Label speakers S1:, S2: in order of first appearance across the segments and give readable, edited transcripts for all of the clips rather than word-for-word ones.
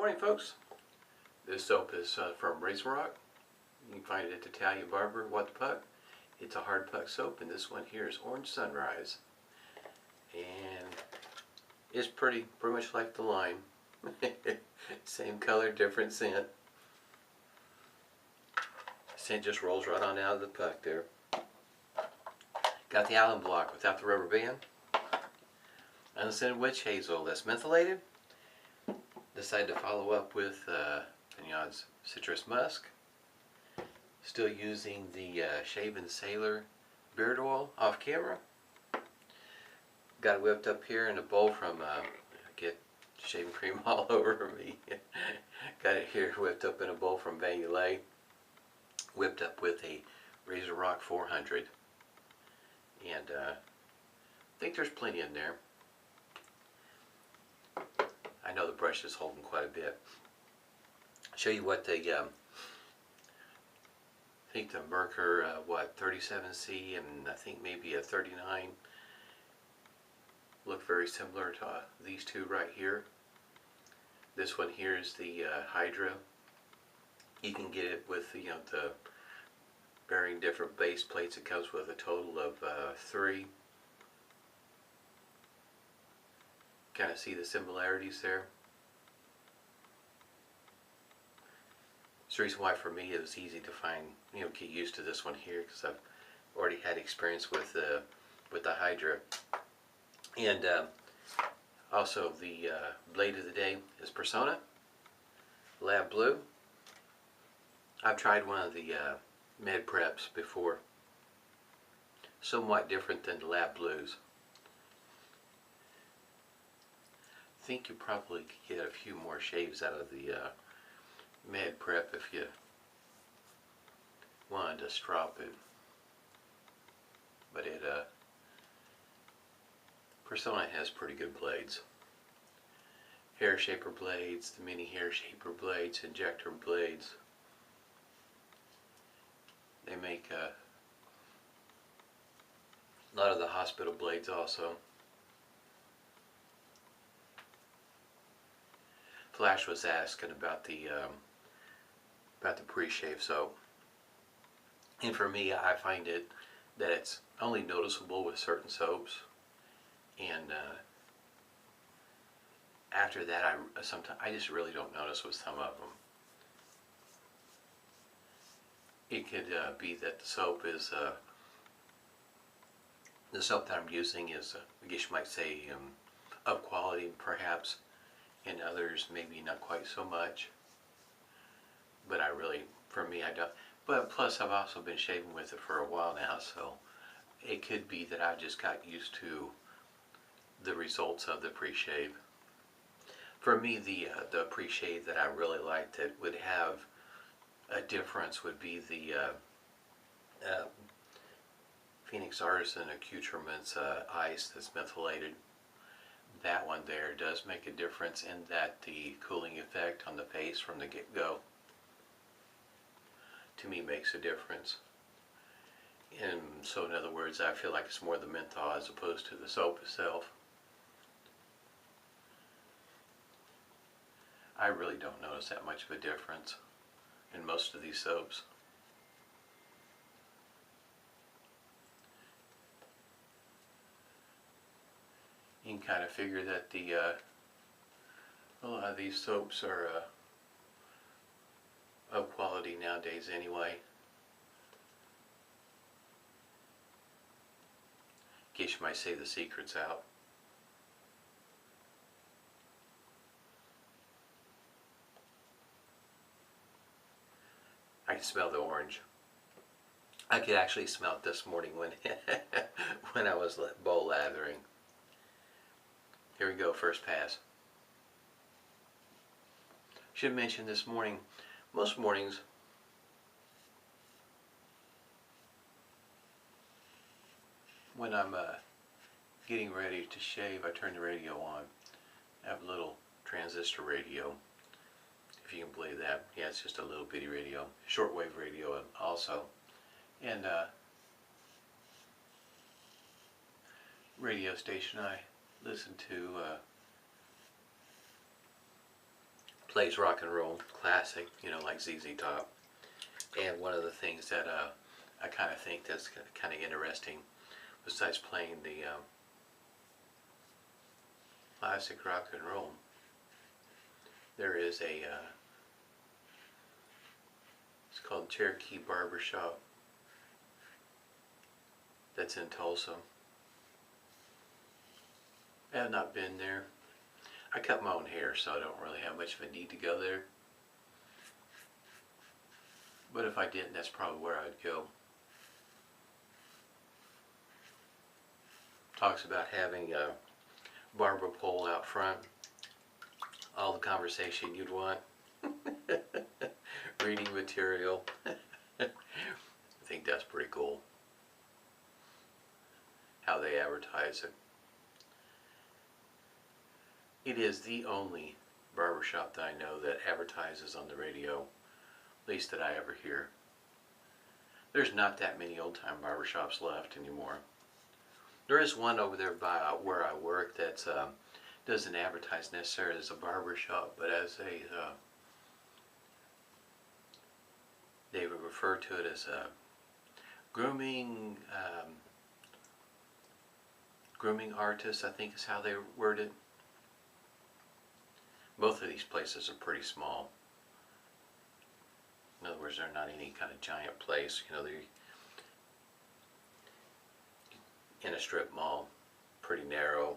S1: Morning, folks. This soap is from RazoRock. You can find it at Italian Barber. What the Puck? It's a hard puck soap, and this one here is Orange Sunrise, and it's pretty much like the lime. Same color, different scent. Scent just rolls right on out of the puck there. Got the alum block without the rubber band. Unscented witch hazel that's mentholated. Decided to follow up with Pinaud Citrus Musk. Still using the Shaven Sailor Beard oil off camera. Got it whipped up here in a bowl from, get shaving cream all over me. Got it here whipped up in a bowl from Vanulet. Whipped up with a RazoRock 400. And I think there's plenty in there. I know the brush is holding quite a bit. Show you what the, I think the Merkur, 37C and I think maybe a 39 look very similar to these two right here. This one here is the Hydra. You can get it with the varying different base plates. It comes with a total of 3. Kind of see the similarities there. It's the reason why for me it was easy to find, get used to this one here, because I've already had experience with the Hydra. And also the blade of the day is Personna Lab Blue. I've tried one of the Med Preps before. Somewhat different than the Lab Blues. I think you probably could get a few more shaves out of the Med Prep if you wanted to strop it. But Personna has pretty good blades. Hair shaper blades, the mini hair shaper blades, injector blades. They make a lot of the hospital blades also. Flash was asking about the Preshave soap, and for me, I find it that it's only noticeable with certain soaps, and after that, sometimes I just really don't notice with some of them. It could be that the soap is the soap that I'm using is, I guess you might say, of quality, perhaps. And others maybe not quite so much, but for me I don't. But plus I've also been shaving with it for a while now, so it could be that I just got used to the results of the Preshave. For me, the Preshave that I really liked that would have a difference would be the Phoenix Artisan Accoutrements ice that's mentholated. That one there does make a difference in that the cooling effect on the face from the get-go, to me, makes a difference. And so in other words, I feel like it's more the menthol as opposed to the soap itself. I really don't notice that much of a difference in most of these soaps. You can kind of figure that a lot of these soaps are of quality nowadays anyway. In case you might say the secret's out. I can smell the orange. I could actually smell it this morning when when I was bowl lathering. Here we go, first pass. Should mention this morning, most mornings when I'm getting ready to shave, I turn the radio on. I have a little transistor radio, if you can believe that. Yeah, it's just a little bitty radio, shortwave radio also. And radio station I listen to plays rock and roll, classic, you know, like ZZ Top. And one of the things that I kind of think that's kind of interesting, besides playing the classic rock and roll, there is a, it's called Cherokee Barbershop, that's in Tulsa. I have not been there. I cut my own hair, so I don't really have much of a need to go there. But if I didn't, that's probably where I'd go. Talks about having a barber pole out front. All the conversation you'd want. Reading material. I think that's pretty cool. How they advertise it. It is the only barbershop that I know that advertises on the radio, at least that I ever hear. There's not that many old-time barbershops left anymore. There is one over there by where I work that doesn't advertise necessarily as a barbershop, but as a, they would refer to it as a grooming artist, I think is how they word it. Both of these places are pretty small. In other words, they're not any kind of giant place. You know, they're in a strip mall, pretty narrow.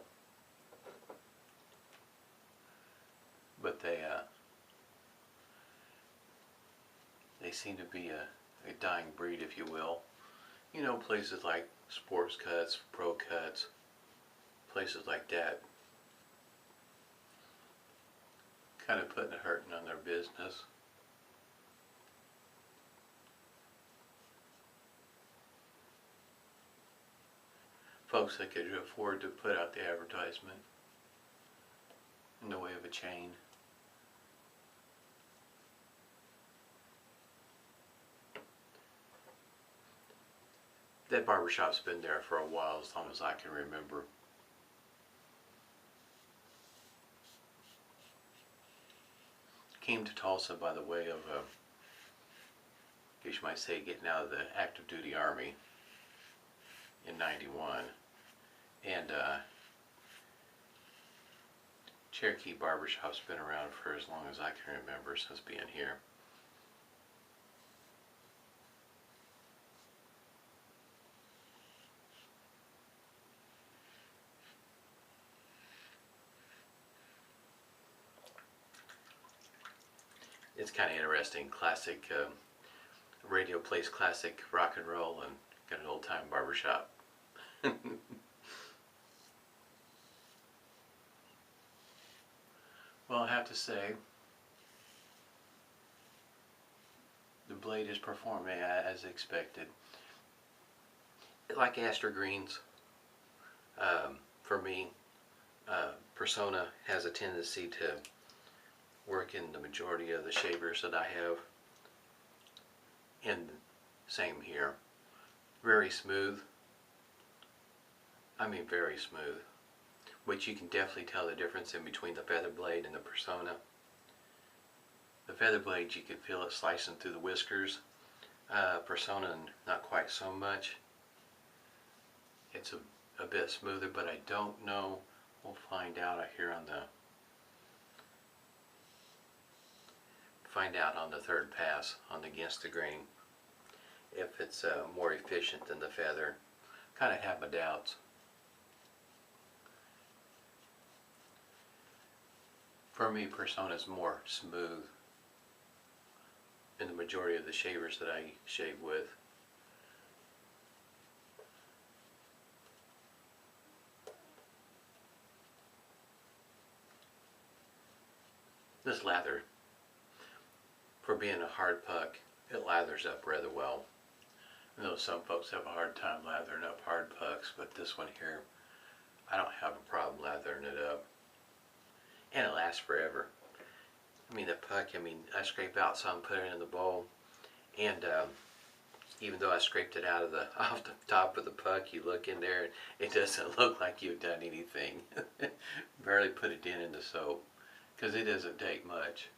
S1: But they seem to be a dying breed, if you will. You know, places like Sports Cuts, Pro Cuts, places like that, kind of putting a hurting on their business. Folks that could afford to put out the advertisement in the way of a chain. That barbershop's been there for a while, as long as I can remember. Came to Tulsa by the way of, I guess you might say, getting out of the active duty army in '91. And Cherokee Barbershop's been around for as long as I can remember, since being here. It's kind of interesting. Classic radio plays classic rock and roll, and got an old-time barbershop. Well, I have to say, the blade is performing as expected. Like Aster Greens, for me, Personna has a tendency to work in the majority of the shavers that I have, and same here. Very smooth. I mean very smooth, which you can definitely tell the difference in between the feather blade and the Personna. The feather blade, you can feel it slicing through the whiskers. Personna, not quite so much. It's a bit smoother, but I don't know. We'll find out here on the third pass on against the grain if it's more efficient than the feather. Kind of have my doubts. For me, Personna is more smooth in the majority of the shavers that I shave with. This lather, for being a hard puck, it lathers up rather well. I know some folks have a hard time lathering up hard pucks, but this one here, I don't have a problem lathering it up. And it lasts forever. I mean, the puck, I scrape out some, put it in the bowl, and even though I scraped it out of off the top of the puck, you look in there, and it doesn't look like you've done anything. Barely put a dent in the soap, because it doesn't take much.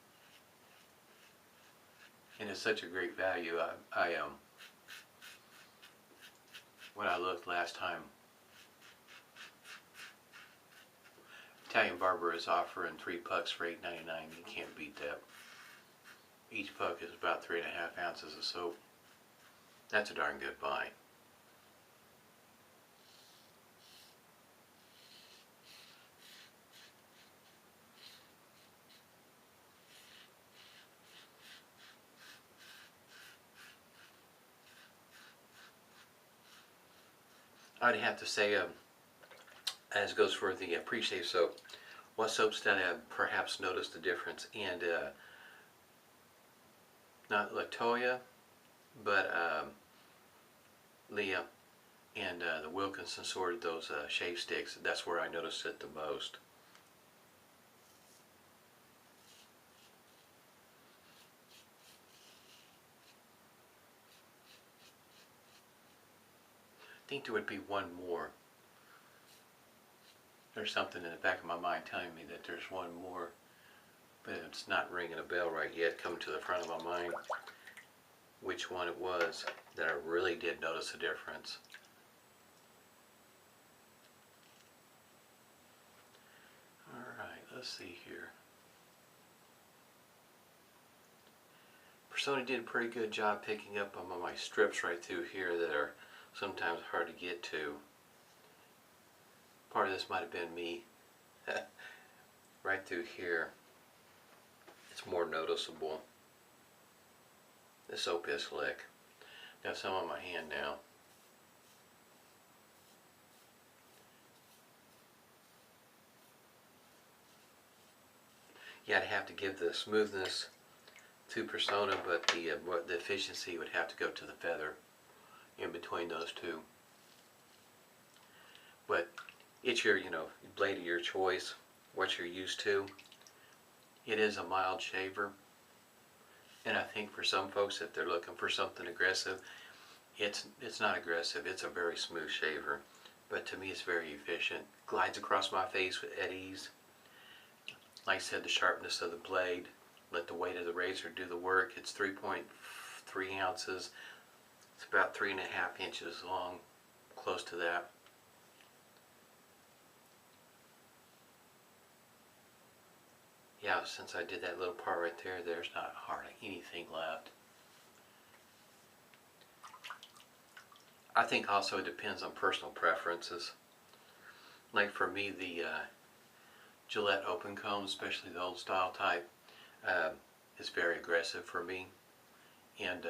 S1: and it's such a great value. I when I looked last time, Italian Barber is offering 3 pucks for $8.99. You can't beat that. Each puck is about 3.5 ounces of soap. That's a darn good buy. I'd have to say, as goes for the Preshave soap, what soaps that have perhaps noticed the difference? And not Latoya, but Leah and the Wilkinson sorted those shave sticks. That's where I noticed it the most. I think there would be one more. There's something in the back of my mind telling me that there's one more, but it's not ringing a bell right yet, coming to the front of my mind which one it was that I really did notice a difference. Alright, let's see here. Personna did a pretty good job picking up on my strips right through here that are sometimes hard to get to. Part of this might have been me. Right through here, it's more noticeable. The soap is slick. Got some on my hand now. Yeah, I'd have to give the smoothness to Personna, but the efficiency would have to go to the feather in between those two. But it's your, blade of your choice, what you're used to. It is a mild shaver, and I think for some folks, if they're looking for something aggressive, it's not aggressive. It's a very smooth shaver, but to me, it's very efficient. Glides across my face at ease. Like I said, the sharpness of the blade. Let the weight of the razor do the work. It's 3.3 ounces. It's about 3.5 inches long, close to that. Yeah, since I did that little part right there, there's not hardly anything left. I think also it depends on personal preferences. Like for me, the Gillette open comb, especially the old style type, is very aggressive for me, and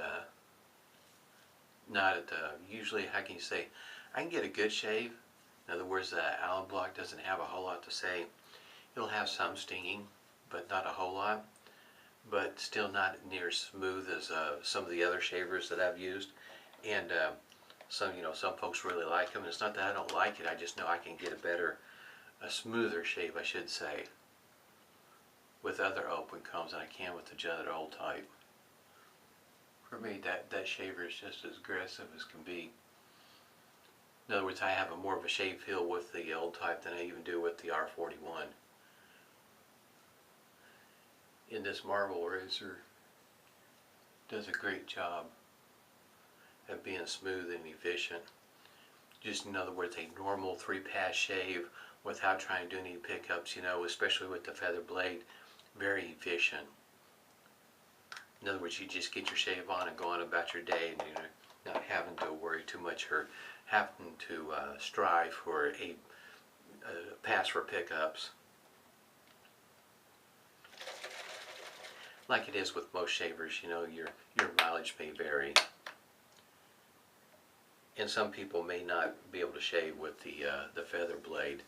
S1: not at usually, how can you say, I can get a good shave. In other words, the alum block doesn't have a whole lot to say. It'll have some stinging, but not a whole lot, but still not near as smooth as some of the other shavers that I've used. And some folks really like them. And it's not that I don't like it, I just know I can get a smoother shave, I should say, with other open combs than I can with the Gillette old type. For me, that shaver is just as aggressive as can be. In other words, I have more of a shave feel with the old type than I even do with the R41. And this marble razor does a great job of being smooth and efficient. Just in other words, a normal 3-pass shave without trying to do any pickups, especially with the feather blade, very efficient. In other words, you just get your shave on and go on about your day, and you're not having to worry too much or having to strive for a pass for pickups. Like it is with most shavers, your mileage may vary. And some people may not be able to shave with the feather blade.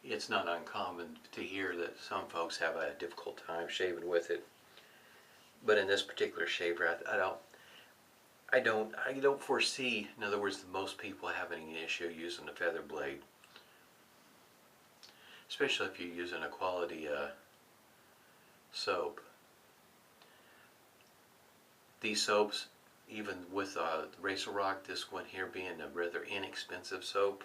S1: It's not uncommon to hear that some folks have a difficult time shaving with it. But in this particular shaver, I don't foresee, in other words, most people having an issue using the feather blade. Especially if you're using a quality soap. These soaps, even with the RazoRock, this one here being a rather inexpensive soap,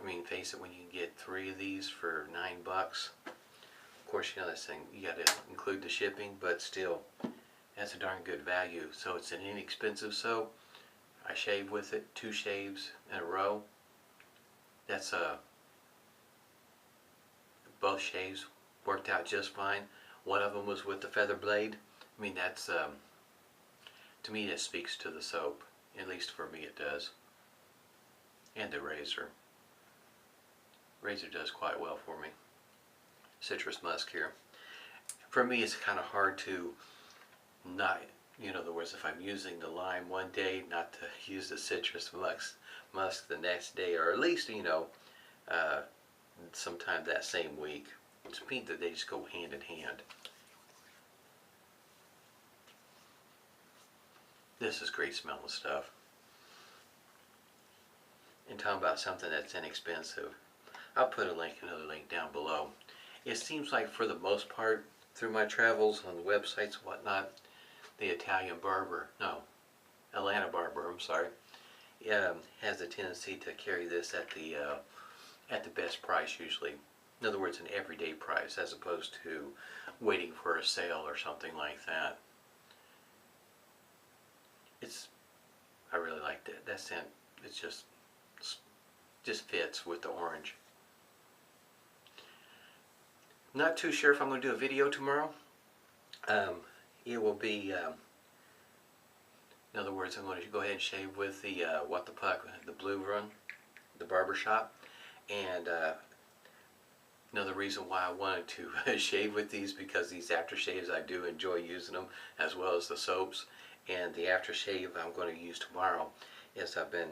S1: I mean, face it, when you can get 3 of these for $9, of course, this thing, you got to include the shipping, but still, That's a darn good value. So it's an inexpensive soap. I shave with it, 2 shaves in a row. That's both shaves worked out just fine. One of them was with the feather blade. I mean, that's to me that speaks to the soap. At least for me it does. And the razor. Razor does quite well for me. Citrus Musk here. For me, it's kind of hard to not, in other words, if I'm using the lime one day, not to use the citrus musk the next day, or at least, sometime that same week. To me, that they just go hand in hand. This is great smelling stuff. And talking about something that's inexpensive, I'll put another link down below. It seems like for the most part, through my travels on the websites and whatnot, the Atlanta barber, I'm sorry, has a tendency to carry this at the best price usually. In other words, an everyday price, as opposed to waiting for a sale or something like that. I really like that scent. It's just fits with the orange. Not too sure if I'm going to do a video tomorrow. It will be, in other words, I'm going to go ahead and shave with the What the Puck, the blue run, the Barbershop. And another reason why I wanted to shave with these, because these aftershaves, I do enjoy using them, as well as the soaps. And the aftershave I'm going to use tomorrow is I've been,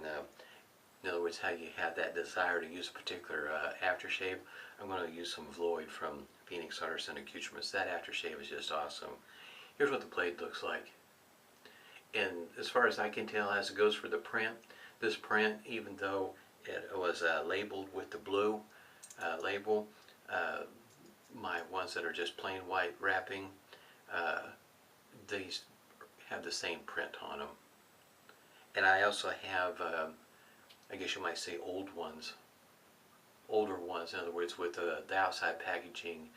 S1: in other words, how you have that desire to use a particular aftershave. I'm going to use some Vloyd from Phoenix Artisan Accoutrements. That aftershave is just awesome. Here's what the blade looks like. And as far as I can tell, as it goes for the print, this print, even though it was labeled with the blue label, my ones that are just plain white wrapping, these have the same print on them. And I also have, I guess you might say, older ones, in other words, with the outside packaging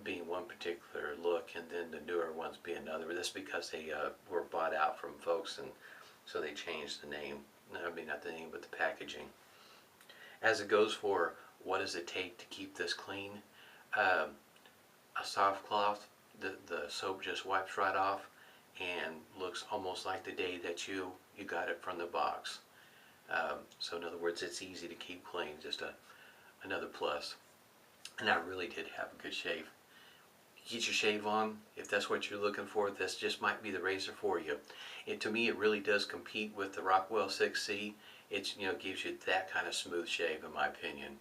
S1: being one particular look, and then the newer ones being another. That's because they were bought out from folks, and so they changed the name. I mean, not the name, but the packaging. As it goes for what does it take to keep this clean, a soft cloth, the soap just wipes right off and looks almost like the day that you got it from the box. So in other words, it's easy to keep clean, just another plus. And I really did have a good shave. Get your shave on, if that's what you're looking for, this just might be the razor for you. To me, it really does compete with the Rockwell 6C. It gives you that kind of smooth shave, in my opinion.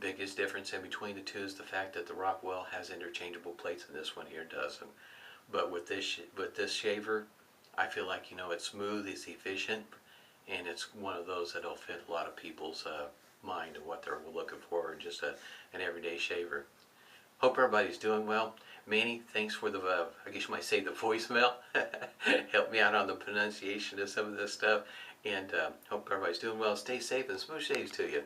S1: Biggest difference in between the two is the fact that the Rockwell has interchangeable plates and this one here doesn't. But with this shaver, I feel like it's smooth, it's efficient, and it's one of those that'll fit a lot of people's mind of what they're looking for, and just an everyday shaver. Hope everybody's doing well. Manny, thanks for the, I guess you might say, the voicemail. Help me out on the pronunciation of some of this stuff. And hope everybody's doing well. Stay safe and smooth shaves to you.